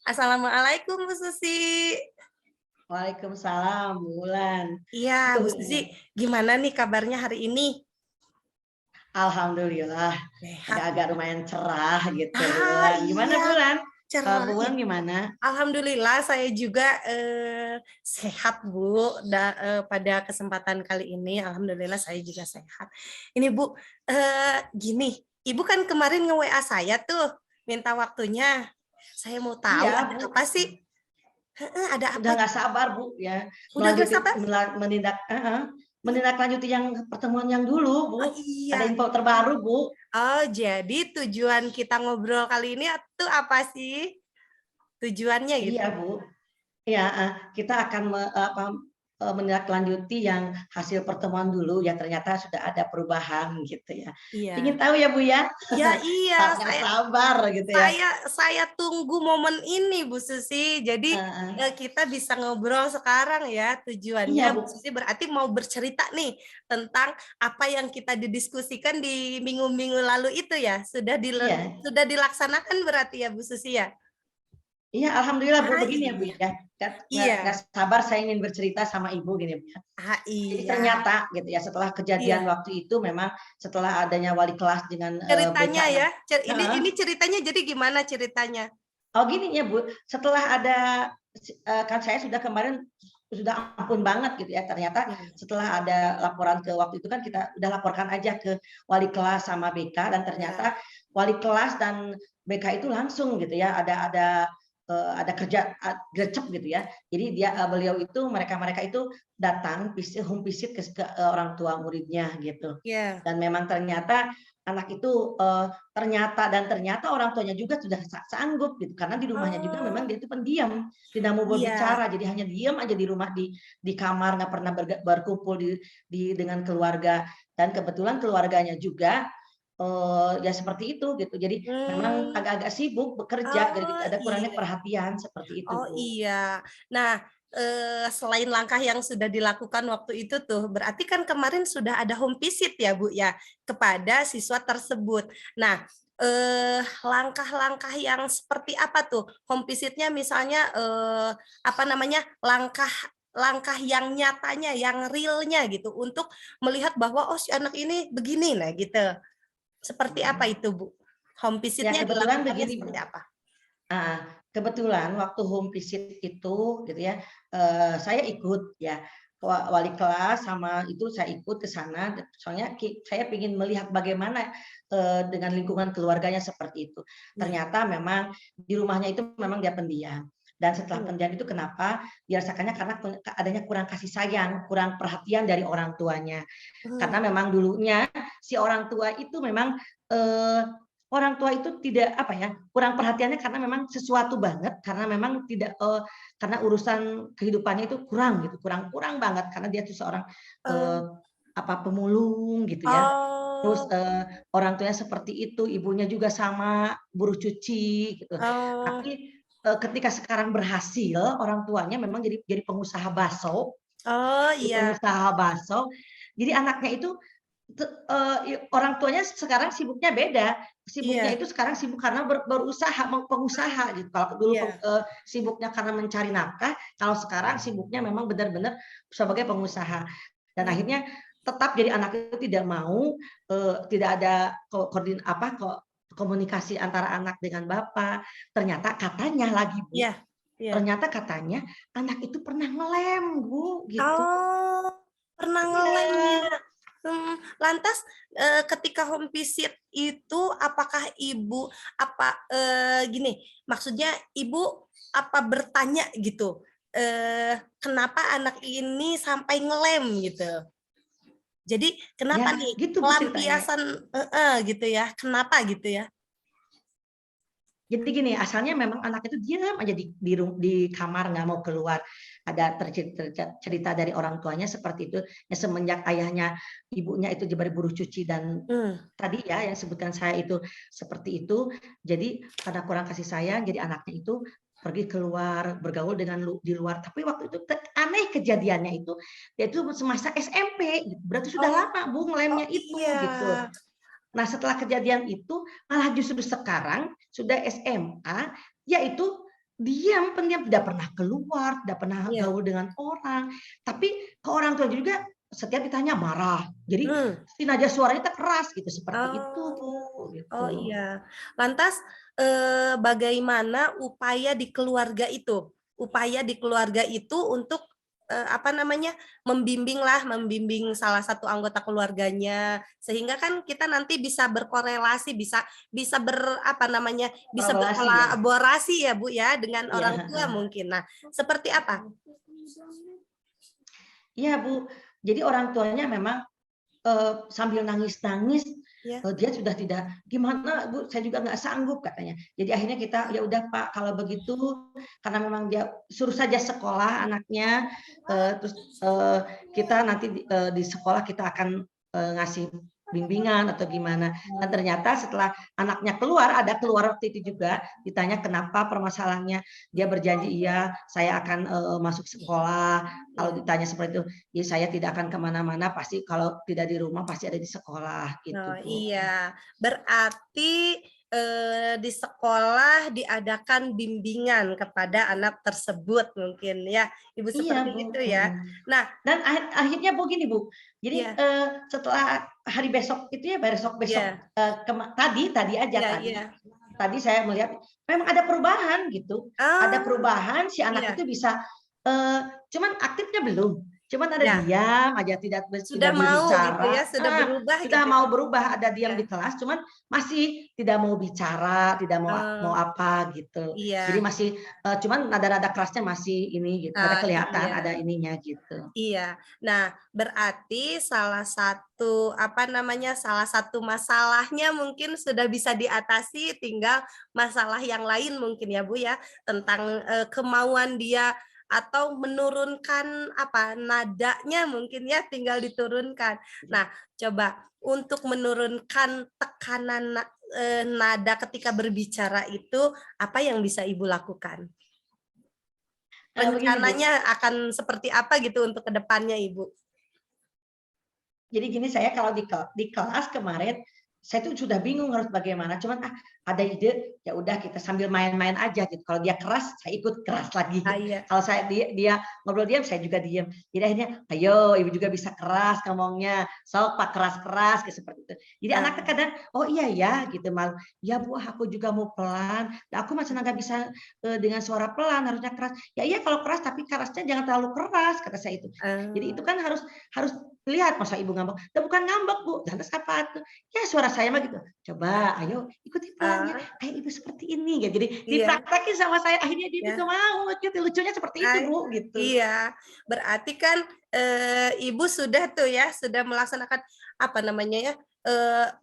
Assalamualaikum Bu Susi. Waalaikumsalam, Bulan. Iya, Bu Susi, gimana nih kabarnya hari ini? Alhamdulillah, Sehat agak-agak ya? lumayan cerah gitu, Ah, Bulan. Gimana, iya, Bulan? Kalau cerah. Bulan gimana? Alhamdulillah saya juga sehat Bu. Pada kesempatan kali ini, alhamdulillah saya juga sehat. Ini Bu, gini, Ibu kan kemarin nge-WA saya tuh, minta waktunya. Saya mau tahu Iya, ada Bu. apa sih? Ada Udah apa? nggak sabar, Bu, ya. Udah gak Melanjutin, sabar? menindaklanjuti yang pertemuan yang dulu, Bu. Oh Ada iya. info terbaru, Bu. Oh, jadi tujuan kita ngobrol kali ini itu apa sih? Tujuannya gitu. Iya, Bu. Ya, kita akan menindaklanjuti yang hasil pertemuan dulu ya ternyata sudah ada perubahan gitu ya. Ingin Iya. tahu ya Bu ya? Ya iya, Nggak sabar gitu ya. saya tunggu momen ini Bu Susi. Jadi kita bisa ngobrol sekarang ya. Tujuannya Iya Bu Bu. Susi berarti mau bercerita nih tentang apa yang kita didiskusikan di minggu-minggu lalu itu ya. Iya. Sudah dilaksanakan berarti ya Bu Susi ya. Iya, alhamdulillah Bu, Ah begini ya Bu iya. ya. Nggak Iya. sabar saya ingin bercerita sama Ibu gini Bu ya. Ah Jadi iya. ternyata gitu ya setelah kejadian Iya. waktu itu memang setelah adanya wali kelas dengan BK Ceritanya yang ya, ini ceritanya jadi gimana ceritanya? oh gini ya Bu, setelah ada kan saya sudah kemarin sudah ampun banget gitu ya, ternyata Iya. setelah ada laporan ke waktu itu kan kita udah laporkan aja ke wali kelas sama BK dan Iya. ternyata wali kelas dan BK itu langsung gitu ya, ada kerja gercep gitu ya. Jadi beliau itu mereka itu datang home visit ke orang tua muridnya gitu. Iya. Dan memang ternyata anak itu ternyata orang tuanya juga sudah sanggup gitu karena di rumahnya juga memang Oh, dia itu pendiam, tidak mau iya. berbicara, jadi hanya diam aja di rumah di kamar, nggak pernah berkumpul dengan keluarga dan kebetulan keluarganya juga ya seperti itu gitu. Jadi memang Mmm. agak-agak sibuk bekerja, jadi Oh, ada kurangnya iya. perhatian seperti itu, Oh, Bu. iya. Nah, selain langkah yang sudah dilakukan waktu itu tuh, berarti kan kemarin sudah ada home visit ya, Bu, ya, kepada siswa tersebut. Nah, langkah-langkah yang seperti apa tuh? Home visit-nya misalnya, apa namanya, langkah langkah yang nyatanya, yang realnya gitu, untuk melihat bahwa, "Oh, si anak ini begini." Nah, gitu. Seperti apa Mhm. itu, Bu? Home Ya visit-nya kebetulan dilakukannya begini, Bu. seperti apa? Heeh, kebetulan waktu home visit itu gitu ya, saya ikut ya, wali kelas sama itu saya ikut ke sana, soalnya saya ingin melihat bagaimana, dengan lingkungan keluarganya seperti itu. Iya. Ternyata memang di rumahnya itu memang dia pendiam, dan setelah Mmm. pendiam itu kenapa, dirasakannya karena adanya kurang kasih sayang, kurang perhatian dari orang tuanya. Karena Mmm. memang dulunya si orang tua itu memang, eee, orang tua itu tidak apa ya, kurang perhatiannya karena memang sesuatu banget, karena memang tidak, karena urusan kehidupannya itu kurang gitu, kurang banget karena dia tuh seorang, eee, Oh. pemulung gitu ya. Terus, Oh. orang tuanya seperti itu, ibunya juga sama, buruh cuci gitu. Oh. Tapi, ketika sekarang berhasil, orang tuanya memang jadi pengusaha bakso, Oh, iya. jadi anaknya itu orang tuanya sekarang sibuknya beda, sibuknya Iya. itu sekarang sibuk karena berusaha, pengusaha gitu. Kalau dulu Iya. sibuknya karena mencari nafkah, kalau sekarang sibuknya memang benar-benar sebagai pengusaha. Dan Oh. akhirnya tetap jadi anak itu tidak mau, tidak ada komunikasi antara anak dengan bapak. Ternyata katanya lagi, Bu, Iya. Iya. ternyata katanya anak itu pernah ngelem, Bu, gitu. Oh, pernah ngelem Iya. ya? Lantas, ketika home visit itu apakah Ibu gini, maksudnya Ibu apa bertanya gitu, kenapa anak ini sampai ngelem gitu? Jadi Ya kenapa nih gitu Bu ceritanya. pelampiasan gitu ya, kenapa gitu ya? Jadi gini, asalnya memang anak itu diam aja di kamar, nggak mau keluar. Ada cerita dari orang tuanya seperti itu, ya semenjak ayahnya, ibunya itu jadi buruh cuci dan Mmm. tadi ya yang sebutkan saya itu seperti itu, jadi karena kurang kasih sayang, jadi anaknya itu pergi keluar, bergaul dengan di luar. Tapi waktu itu aneh kejadiannya itu, dia itu semasa SMP, gitu. Berarti sudah Oh. lama Bu Oh, ngelemnya iya. itu, gitu. Nah, setelah kejadian itu, malah justru sekarang sudah SMA, yaitu diam, pendiam, tidak pernah keluar, tidak pernah Iya. gaul dengan orang. Tapi ke orang tua juga setiap ditanya marah. Jadi Hmm. si nada suaranya keras gitu, seperti itu, Oh. Bu, Oh gitu. iya. Lantas bagaimana upaya di keluarga itu untuk apa namanya, membimbing salah satu anggota keluarganya, sehingga kan kita nanti bisa berkorelasi, bisa bisa ber apa namanya, bisa Kolaborasi ya? berkolaborasi ya Bu ya dengan Iya, orang tua mungkin. Nah, seperti apa? iya, Bu. Jadi orang tuanya memang sambil nangis-nangis, Ya. dia sudah tidak, "Gimana Bu, saya juga nggak sanggup," katanya. Jadi akhirnya kita, "Ya udah Pak, kalau begitu," karena memang dia suruh saja sekolah anaknya, terus, kita nanti di sekolah kita akan, ngasih bimbingan atau gimana. Dan ternyata setelah anaknya keluar, ada keluar waktu itu juga, ditanya kenapa permasalahannya, dia berjanji, "Iya, saya akan, masuk sekolah." Kalau Ya. ditanya seperti itu, "Ya saya tidak akan kemana-mana, pasti kalau tidak di rumah pasti ada di sekolah," gitu, Oh, Bu. iya. Berarti, di sekolah diadakan bimbingan kepada anak tersebut mungkin ya, Ibu Iya, seperti Bu, itu ya? mhm. Nah Dan akhirnya begini, Bu, jadi, iya setelah hari besok itu ya, besok-besok, iya tadi aja, iya iya. tadi saya melihat memang ada perubahan gitu, ada Oh, perubahan si anak iya itu bisa, eee, cuman aktifnya belum, cuman ada iya. diam aja, Sudah tidak mau gitu berbicara, ya, sudah berubah sudah gitu mau ya? berubah, ada diam Iya. di kelas, cuman masih tidak mau bicara, tidak mau mau Oh, apa gitu. Jadi iya. masih, cuman nada-nada kelasnya masih ini gitu, ada kelihatan Iya. ada ininya gitu. Iya. Nah, berarti salah satu masalahnya mungkin sudah bisa diatasi, tinggal masalah yang lain mungkin ya, Bu, ya, tentang, kemauan dia atau menurunkan nadanya mungkin ya, tinggal diturunkan. Nah, coba untuk menurunkan tekanan nada ketika berbicara itu, apa yang bisa Ibu lakukan? Begini, Bu. Rencananya akan seperti apa gitu untuk ke depannya, Ibu? Jadi gini, saya kalau di kelas kemarin, saya tuh sudah bingung harus bagaimana, cuman, ada ide, ya udah kita sambil main-main aja gitu. Kalau dia keras, saya ikut keras lagi. Ah, iya. Kalau dia dia ngobrol diam, saya juga diam. Jadi akhirnya, "Ayo, Ibu juga bisa keras ngomongnya, sok Pak keras-keras," kayak seperti itu. Jadi anaknya Nah, kadang, "Oh iya ya," gitu malu, "Ya Bu, aku juga mau pelan, aku masih nggak bisa, dengan suara pelan, harusnya keras." "Ya iya kalau keras, tapi kerasnya jangan terlalu keras," kata saya itu. Jadi itu eee, kan harus harus lihat, masa Ibu ngambek, "Ya bukan ngambek Bu, lantas apa tuh?" "Ya suara saya mah gitu." "Coba, ayo ikuti pelannya, ah, kayak Ibu seperti ini," gitu. Jadi iya, dipraktekin sama saya, akhirnya dia juga ya, mau gitu, lucunya seperti itu Bu, gitu. iya. Berarti kan, Ibu sudah tuh ya, sudah melaksanakan, apa namanya ya,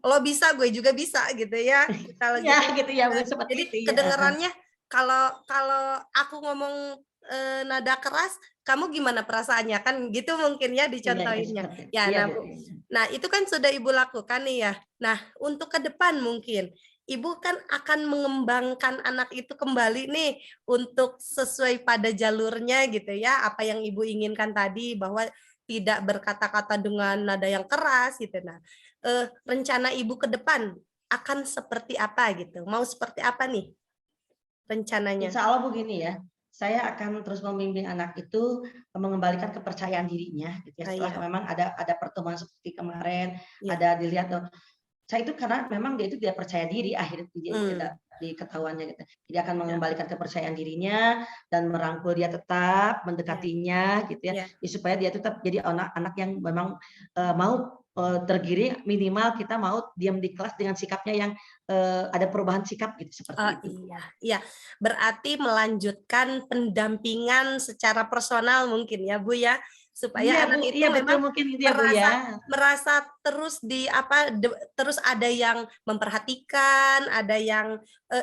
"Lo bisa, gue juga bisa," gitu ya, kalau Iya gitu. gitu ya Bu, seperti Jadi itu, iya, heeh. kedengarannya kalau kalau aku ngomong, nada keras, kamu gimana perasaannya? Kan gitu mungkin ya Iya iya, dicontohinnya. seperti Ya, iya nah Bu, Bu, iya. nah itu kan sudah Ibu lakukan nih ya. Nah, untuk ke depan mungkin, Ibu kan akan mengembangkan anak itu kembali nih untuk sesuai pada jalurnya gitu ya, apa yang Ibu inginkan tadi bahwa tidak berkata-kata dengan nada yang keras gitu. Nah, rencana Ibu ke depan akan seperti apa gitu? Mau seperti apa nih rencananya? Insya Allah begini ya, saya akan terus membimbing anak itu mengembalikan kepercayaan dirinya gitu ya, Ah, setelah iya memang ada pertemuan seperti kemarin, iya, ada dilihat saya itu karena memang dia itu tidak percaya diri akhirnya dia tidak mmm, diketahuannya gitu. Jadi akan iya mengembalikan kepercayaan dirinya dan merangkul dia tetap, iya mendekatinya gitu ya, iya ya supaya dia tetap jadi anak-anak yang memang, mau, tergiring minimal kita mau diam di kelas dengan sikapnya yang, ada perubahan sikap gitu, oh, seperti itu, Bu. iya iya. Berarti melanjutkan pendampingan secara personal mungkin ya, Bu, ya? Supaya Iya, Bu, anak itu iya betul memang mungkin gitu ya, Bu, ya. merasa merasa terus terus ada yang memperhatikan, ada yang,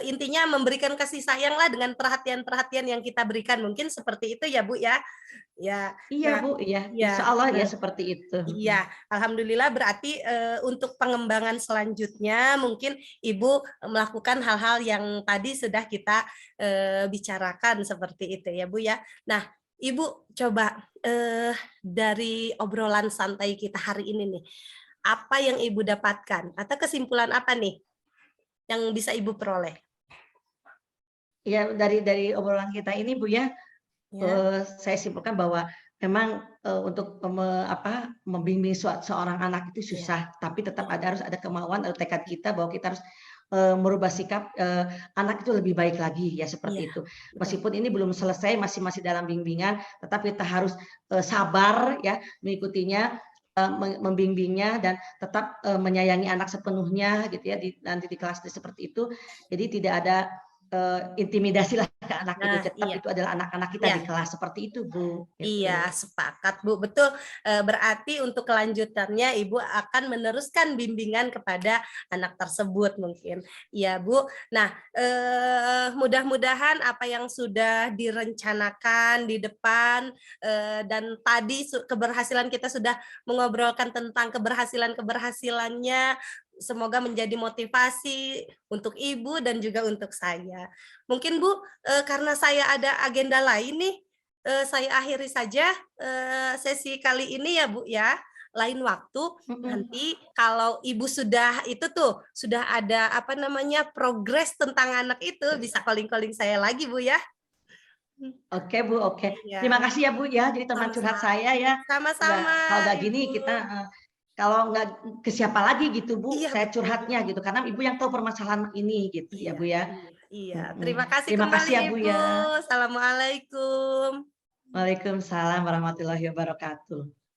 intinya memberikan kasih sayang-lah dengan perhatian-perhatian yang kita berikan, mungkin seperti itu ya, Bu, ya? Ya, Iya, nah Bu, iya, iya, insya Allah ya nah seperti itu, mhm. iya, alhamdulillah berarti, untuk pengembangan selanjutnya mungkin Ibu melakukan hal-hal yang tadi sudah kita, bicarakan seperti itu ya, Bu, ya. Nah, Ibu coba, dari obrolan santai kita hari ini nih, apa yang Ibu dapatkan? Atau kesimpulan apa nih yang bisa Ibu peroleh? ya dari obrolan kita ini Bu ya, Ya, saya simpulkan bahwa memang, untuk membimbing seorang anak itu iya, susah, tapi tetap iya, harus ada kemauan atau tekad kita bahwa kita harus, merubah sikap, anak itu lebih baik lagi ya iya, seperti itu. betul. Meskipun ini belum selesai, masih dalam bimbingan, tetap kita harus, sabar ya mengikutinya, membimbingnya dan tetap, menyayangi anak sepenuhnya gitu ya nanti di kelas seperti itu. Jadi tidak ada, intimidasi lah ke anak itu, Nah, tetap iya, itu adalah anak-anak kita iya. di kelas, seperti itu Bu, Iya, gitu. sepakat Bu, betul. Berarti untuk kelanjutannya Ibu akan meneruskan bimbingan kepada anak tersebut mungkin. Iya Bu. Nah, mudah-mudahan apa yang sudah direncanakan di depan, dan tadi keberhasilan kita sudah mengobrolkan tentang keberhasilan-keberhasilannya, semoga menjadi motivasi untuk Ibu dan juga untuk saya. Mungkin Bu, karena saya ada agenda lain nih, saya akhiri saja, sesi kali ini ya, Bu, ya. Lain waktu Mhm. nanti kalau Ibu sudah itu tuh, sudah ada apa namanya, progres tentang anak itu bisa calling-calling saya lagi, Bu, ya. Mmm, Oke Bu, oke. Terima iya, kasih ya Bu ya, jadi teman curhat sama-sama. saya ya. Sama-sama, Kalau nggak gini Ibu. kita, kalau nggak ke siapa lagi gitu Bu, Iya, saya betul, Bu. curhatnya gitu, karena Ibu yang tahu permasalahan ini gitu ya Iya, Bu ya. iya, iya. Mhm. Terima kasih Terima kembali, kasih ya Bu Ibu. ya. Assalamualaikum. Waalaikumsalam warahmatullahi wabarakatuh.